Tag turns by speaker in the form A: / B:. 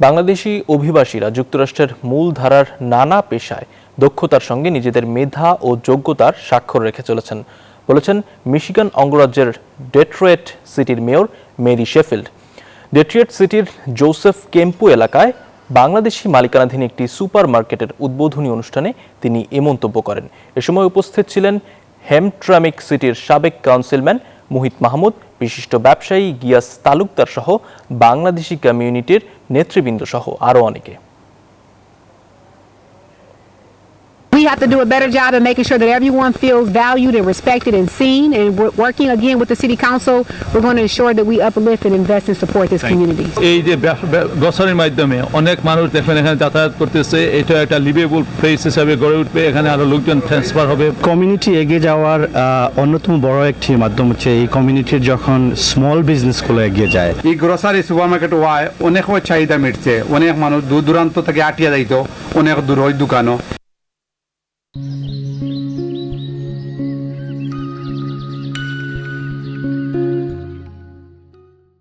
A: বাংলাদেশি অভিবাসীরা যুক্তরাষ্ট্রের মূলধারার নানা পেশায় দক্ষতার সঙ্গে নিজেদের মেধা ও যোগ্যতার স্বাক্ষর রেখে চলেছেন বলেছেন মিশিগান অঙ্গরাজ্যের ডেট্রয়েট সিটির মেয়র মেরি শেফিল্ড। ডেট্রয়েট সিটির জোসেফ কেম্পু এলাকায় বাংলাদেশি মালিকানাধীন একটি সুপার মার্কেটের উদ্বোধনী অনুষ্ঠানে তিনি এ মন্তব্য করেন। এ সময় উপস্থিত ছিলেন হেমট্রামিক সিটির সাবেক কাউন্সিলম্যান মুহিত মাহমুদ, বিশিষ্ট ব্যবসায়ী গিয়াস তালুকদার সহ বাংলাদেশি কমিউনিটির নেতৃবৃন্দ সহ আরও অনেকে।
B: We have to do a better job of making sure that everyone feels valued and respected and seen. And we're working again with the City Council. We're going to ensure that we uplift and invest and support this community.
C: এই যে গ্রসারির মাধ্যমে অনেক মানুষ এখানে যাতায়াত করতেছে, এটা একটা লিভেবল প্লেস হিসেবে গড়ে উঠবে। এখানে আরো লোকজন ট্রান্সফার হবে।
D: কমিউনিটি এগিয়ে যাওয়ার অন্যতম বড় একটি মাধ্যম হচ্ছে এই কমিউনিটির যখন স্মল বিজনেসগুলো এগিয়ে যায়।
E: এই গ্রসারি সুপার মার্কেট হওয়ায় অনেক চাহিদা মিটছে। অনেক মানুষ দূর দূরান্ত থেকে আটিয়া যাইতো, অনেক দূর ওই দোকানও।